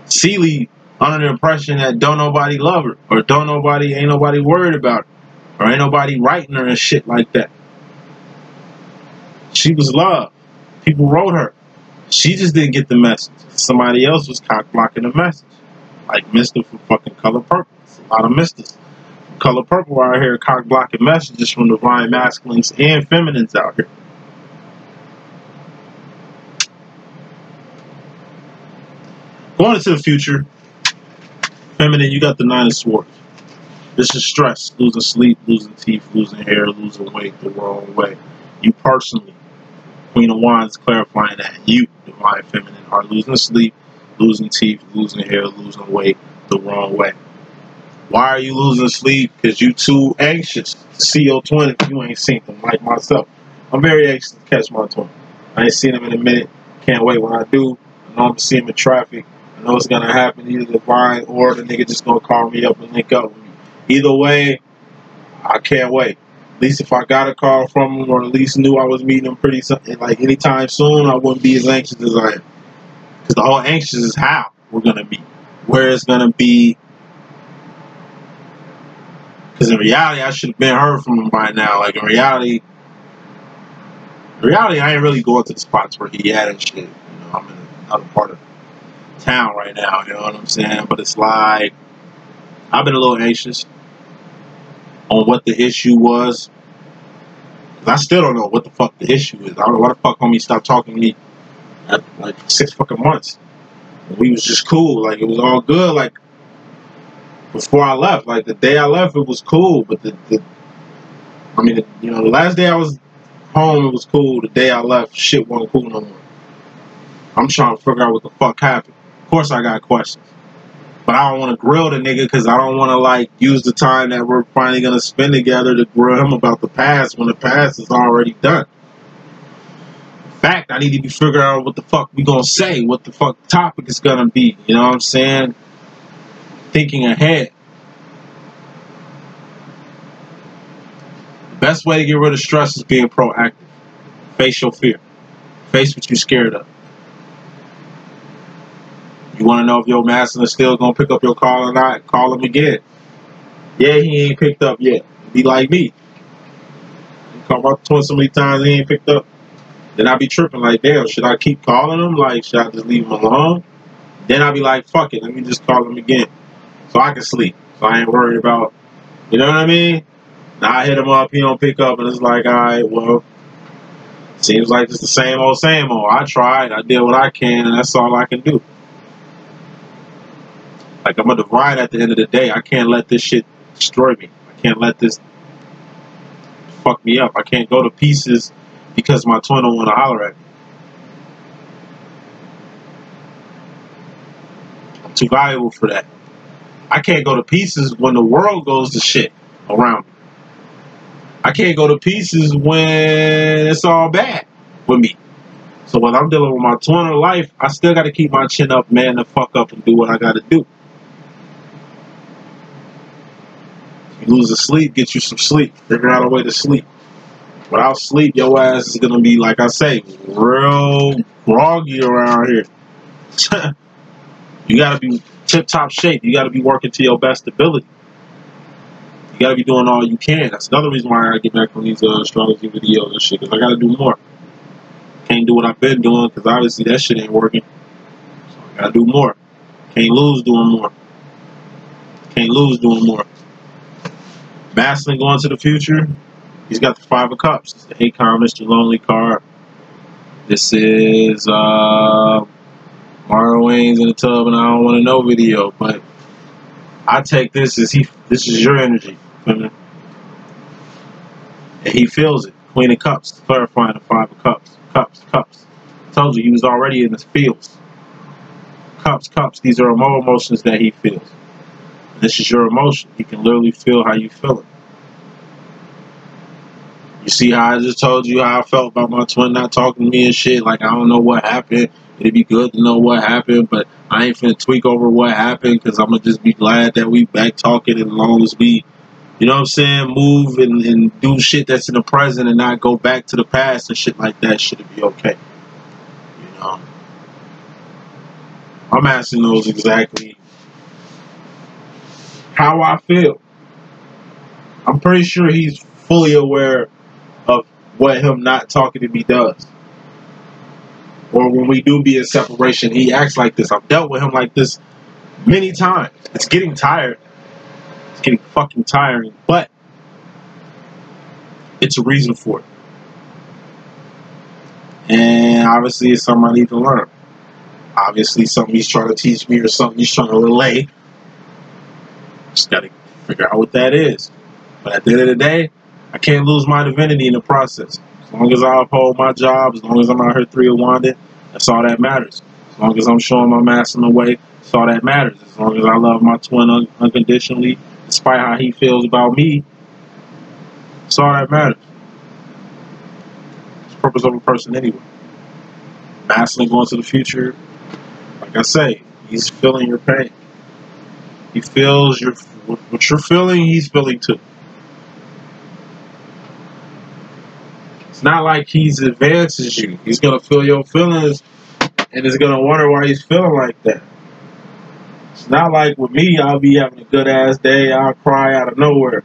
Speaker 1: Celie under the impression that don't nobody love her, or ain't nobody worried about her, or ain't nobody writing her and shit like that. She was loved. People wrote her. She just didn't get the message. Somebody else was cock blocking the message. Like Mr. from fucking Color Purple. It's a lot of Misters. Color Purple out here cock blocking messages from divine masculines and feminines out here. Going into the future, feminine, you got the 9 of Swords. This is stress, losing sleep, losing teeth, losing hair, losing weight the wrong way. You personally, Queen of Wands clarifying that you, divine feminine, are losing sleep, losing teeth, losing hair, losing weight the wrong way. Why are you losing sleep? Because you too anxious to see your twin if you ain't seen them, like myself. I'm very anxious to catch my twin. I ain't seen him in a minute. Can't wait when I do. I know I'm going to see him in traffic. I know it's going to happen either divine or the nigga just going to call me up and link up with me. Either way, I can't wait. At least if I got a call from him, or at least knew I was meeting him pretty like anytime soon, I wouldn't be as anxious as I am. Because the whole anxious is how we're going to be. Where it's going to be. Because in reality, I should have been heard from him by now. Like in reality, I ain't really going to the spots where he at and shit. You know, I'm in another part of town right now. You know what I'm saying? But it's like, I've been a little anxious on what the issue was. I still don't know what the fuck the issue is. I don't know why the fuck homie stopped talking to me at like 6 fucking months. And we was just cool. Like, it was all good. Like, before I left, like, the day I left, it was cool. But the last day I was home, it was cool. The day I left, shit wasn't cool no more. I'm trying to figure out what the fuck happened. Of course I got questions. But I don't want to grill the nigga because I don't want to, like, use the time that we're finally going to spend together to grill him about the past when the past is already done. In fact, I need to be figuring out what the fuck we going to say, what the fuck topic is going to be. You know what I'm saying? Thinking ahead. The best way to get rid of stress is being proactive. Face your fear. Face what you're scared of. You want to know if your masculine is still going to pick up your call or not? Call him again. Yeah, he ain't picked up yet. Be like me. Call my twin so many times he ain't picked up. Then I be tripping like, damn, should I keep calling him? Like, should I just leave him alone? Then I be like, fuck it, let me just call him again. So I can sleep. So I ain't worried about, you know what I mean? Now I hit him up, he don't pick up, and it's like, alright, well, seems like it's the same old, same old. I tried, I did what I can, and that's all I can do. Like, I'm a divide at the end of the day. I can't let this shit destroy me. I can't let this fuck me up. I can't go to pieces because my twin don't want to holler at me. I'm too valuable for that. I can't go to pieces when the world goes to shit around me. I can't go to pieces when it's all bad with me. So when I'm dealing with my twin in life, I still got to keep my chin up, man, the fuck up and do what I got to do. You lose the sleep, get you some sleep. Figure out a way to sleep. Without sleep, your ass is going to be, like I say, real groggy around here. You got to be tip-top shape. You got to be working to your best ability. You got to be doing all you can. That's another reason why I got to get back on these astrology videos and shit, because I got to do more. Can't do what I've been doing, because obviously that shit ain't working. So I got to do more. Can't lose doing more. Can't lose doing more. Masculine going to the future. He's got the 5 of Cups. It's the 8 Mr. Lonely card. This is Mario Wayne's in the tub and I don't want to know video, but I take this as this is your energy, and he feels it. Queen of Cups, clarifying the 5 of Cups. Cups. I told you he was already in the fields. Cups. These are more emotions that he feels. This is your emotion. He can literally feel how you feel it. You see how I just told you how I felt about my twin not talking to me and shit? Like, I don't know what happened. It'd be good to know what happened, but I ain't finna tweak over what happened, because I'm gonna just be glad that we back talking, as long as we, you know what I'm saying, move and do shit that's in the present and not go back to the past and shit like that. Should it be okay? You know? I'm asking those exactly how I feel. I'm pretty sure he's fully aware of what him not talking to me does. Or when we do be in separation, he acts like this. I've dealt with him like this many times. It's getting tired. It's getting fucking tiring, but it's a reason for it. And obviously it's something I need to learn. Obviously something he's trying to teach me or something he's trying to relay. Just gotta figure out what that is. But at the end of the day, I can't lose my divinity in the process. As long as I uphold my job, as long as I'm out here 3 of Wanda, that's all that matters. As long as I'm showing my master in the way, that's all that matters. As long as I love my twin unconditionally, despite how he feels about me, that's all that matters. It's the purpose of a person anyway. Masculine going to the future, like I say, he's feeling your pain. He feels what you're feeling, he's feeling too. It's not like he's advances you. He's gonna feel your feelings and is gonna wonder why he's feeling like that. It's not like with me, I'll be having a good ass day, I'll cry out of nowhere.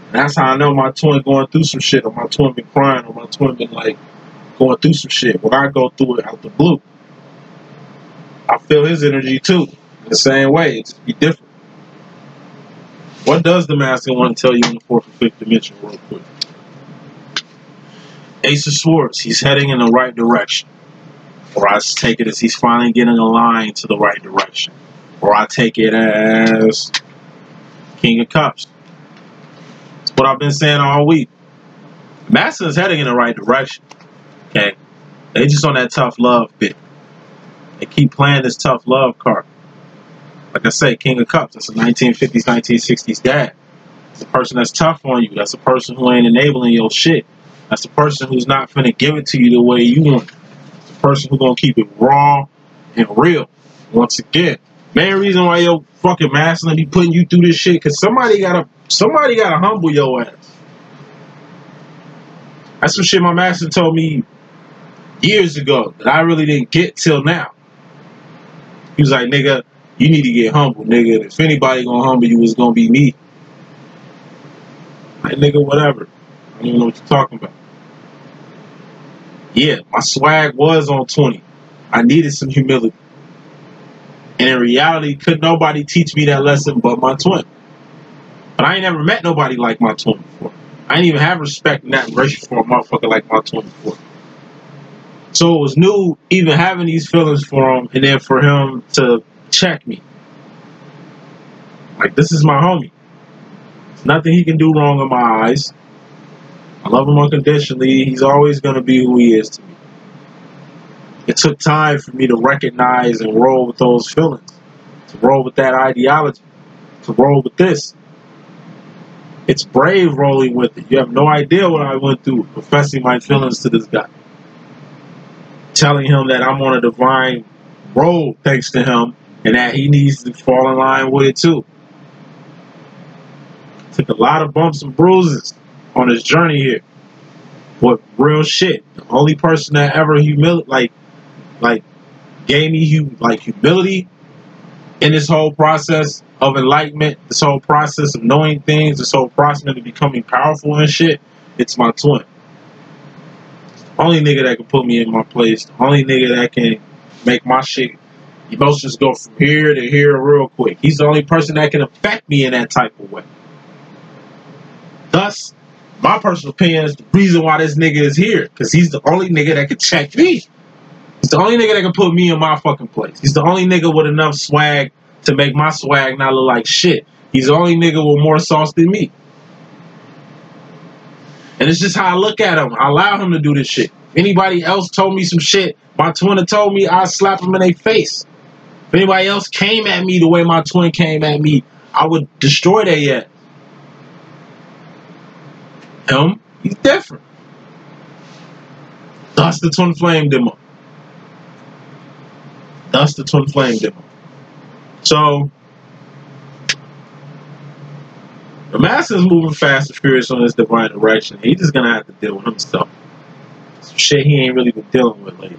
Speaker 1: And that's how I know my twin going through some shit, or my twin been crying, or my twin been like going through some shit. When I go through it out the blue, I feel his energy too. In the same way, it just be different. What does the master want to tell you in the 4th and 5th dimension real quick? Ace of Swords, he's heading in the right direction. Or I take it as he's finally getting aligned to the right direction. Or I take it as King of Cups. That's what I've been saying all week. Master is heading in the right direction. Okay? They just on that tough love bit. They keep playing this tough love card. Like I say, King of Cups, that's a 1950s, 1960s dad. That's a person that's tough on you. That's a person who ain't enabling your shit. That's a person who's not finna give it to you the way you want it. It's a person who's gonna keep it raw and real. Once again, main reason why your fucking masculine be putting you through this shit, cause somebody gotta humble your ass. That's some shit my master told me years ago that I really didn't get till now. He was like, nigga, you need to get humble, nigga. If anybody gonna humble you, it's gonna be me. Like, nigga, whatever. I don't even know what you're talking about. Yeah, my swag was on 20. I needed some humility. And in reality, could nobody teach me that lesson but my twin. But I ain't never met nobody like my twin before. I ain't even have respect and admiration for a motherfucker like my twin before. So it was new even having these feelings for him, and then for him to check me. Like, this is my homie. There's nothing he can do wrong in my eyes. I love him unconditionally. He's always going to be who he is to me. It took time for me to recognize and roll with those feelings, to roll with that ideology, to roll with this. It's brave rolling with it. You have no idea what I went through professing my feelings to this guy. Telling him that I'm on a divine road thanks to him, and that he needs to fall in line with it too. Took a lot of bumps and bruises on his journey here. But real shit, the only person that ever gave me humility in this whole process of enlightenment, this whole process of knowing things, this whole process of becoming powerful and shit, it's my twin. Only nigga that can put me in my place. The only nigga that can make my shit, emotions go from here to here real quick. He's the only person that can affect me in that type of way. Thus, my personal opinion is the reason why this nigga is here. Because he's the only nigga that can check me. He's the only nigga that can put me in my fucking place. He's the only nigga with enough swag to make my swag not look like shit. He's the only nigga with more sauce than me. And it's just how I look at him. I allow him to do this shit. If anybody else told me some shit, my twin told me, I'd slap him in their face. If anybody else came at me the way my twin came at me, I would destroy their ass. Him, he's different. Thus the twin flame demo. Thus the twin flame demo. So, the master is moving fast and furious on this divine direction. He's just gonna have to deal with himself. Some shit he ain't really been dealing with lately.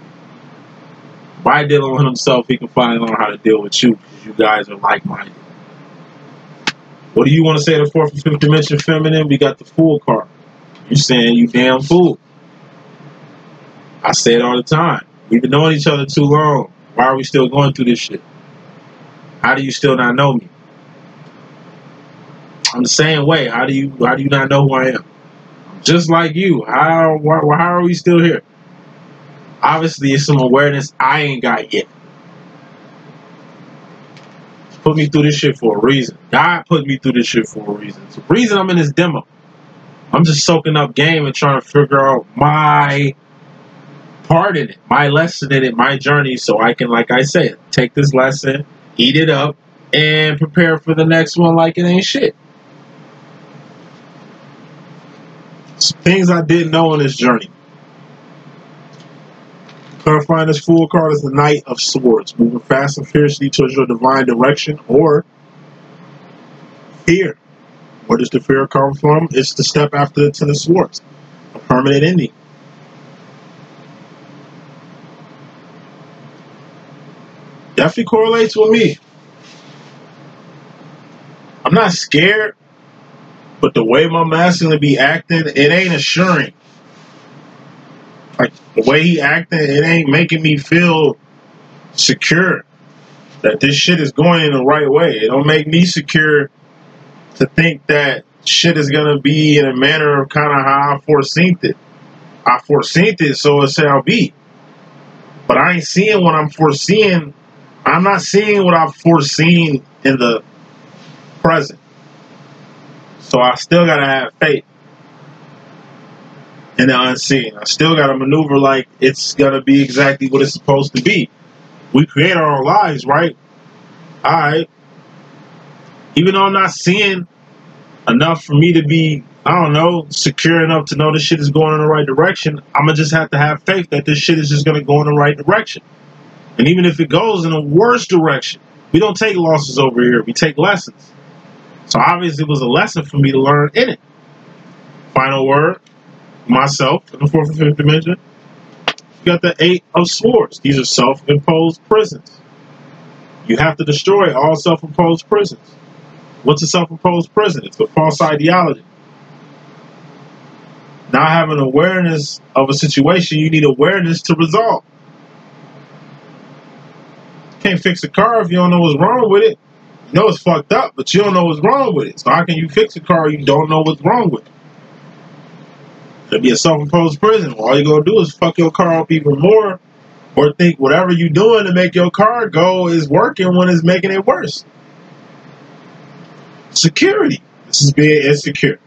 Speaker 1: By dealing with himself, he can finally learn how to deal with you, because you guys are like-minded. What do you want to say to the fourth and fifth dimension feminine? We got the Fool card. You saying you damn fool. I say it all the time. We've been knowing each other too long. Why are we still going through this shit? How do you still not know me? I'm the same way. How do you not know who I am? Just like you. How are we still here? Obviously, it's some awareness I ain't got yet. Put me through this shit for a reason. God put me through this shit for a reason. It's the reason I'm in this demo. I'm just soaking up game and trying to figure out my part in it, my lesson in it, my journey, so I can, like I said, take this lesson, eat it up, and prepare for the next one like it ain't shit. Some things I didn't know in this journey. Clarifying this Fool card is the Knight of Swords, moving fast and fiercely towards your divine direction, or fear. Where does the fear come from? It's the step after the Ten of Swords, a permanent ending. Definitely correlates with me. I'm not scared, but the way my masculine be acting, it ain't assuring. Like, the way he acting, it ain't making me feel secure that this shit is going in the right way. It don't make me secure to think that shit is gonna be in a manner of kind of how I foreseen it. I foreseen it, so it shall be. But I ain't seeing what I'm foreseeing. I'm not seeing what I've foreseen in the present. So I still gotta have faith in the unseen. I still gotta maneuver like it's gonna be exactly what it's supposed to be. We create our own lives, right? Alright. Even though I'm not seeing enough for me to be, I don't know, secure enough to know this shit is going in the right direction, I'm gonna just have to have faith that this shit is just gonna go in the right direction. And even if it goes in a worse direction, we don't take losses over here, we take lessons. So obviously it was a lesson for me to learn in it. Final word, myself in the fourth and fifth dimension. You got the Eight of Swords. These are self-imposed prisons. You have to destroy all self-imposed prisons. What's a self-imposed prison? It's a false ideology. Not having awareness of a situation, you need awareness to resolve. You can't fix a car if you don't know what's wrong with it. You know it's fucked up, but you don't know what's wrong with it. So how can you fix a car you don't know what's wrong with it? It'd be a self-imposed prison. All you gonna do is fuck your car up even more, or think whatever you're doing to make your car go is working when it's making it worse. Security. This is being insecure.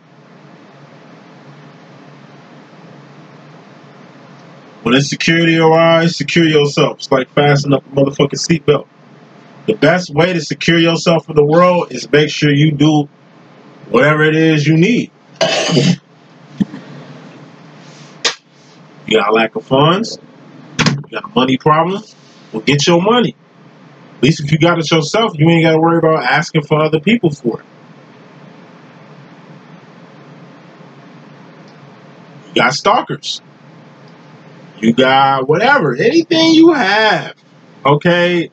Speaker 1: When insecurity arises, secure yourself. It's like fastening up a motherfucking seatbelt. The best way to secure yourself in the world is make sure you do whatever it is you need. You got a lack of funds, you got a money problem, well, get your money. At least if you got it yourself, you ain't got to worry about asking for other people for it. You got stalkers. You got whatever, anything you have, okay?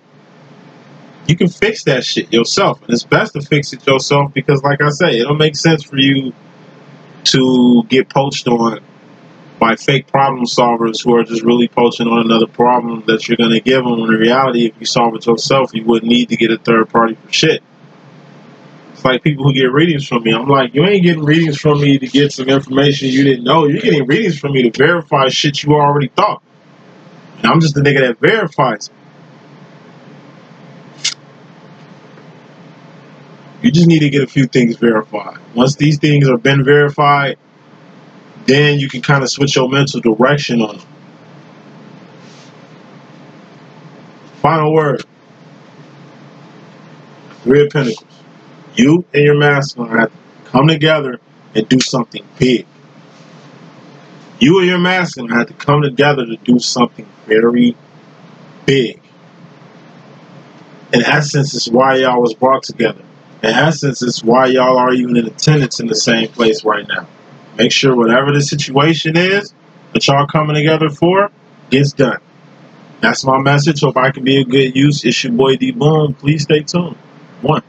Speaker 1: you can fix that shit yourself. And it's best to fix it yourself because, like I say, it don't make sense for you to get poached on by fake problem solvers who are just really poaching on another problem that you're going to give them. When in reality, if you solve it yourself, you wouldn't need to get a third party for shit. It's like people who get readings from me. I'm like, you ain't getting readings from me to get some information you didn't know. You're getting readings from me to verify shit you already thought. And I'm just the nigga that verifies it. You just need to get a few things verified. Once these things have been verified, then you can kind of switch your mental direction on them. Final word. Three of Pentacles. You and your masculine have to come together and do something big. You and your masculine have to come together to do something very big. In essence, it's why y'all was brought together. In essence, it's why y'all are even in attendance in the same place right now. Make sure whatever the situation is that y'all coming together for gets done. That's my message. Hope I can be of good use. It's your boy D.Boom. Please stay tuned. 1.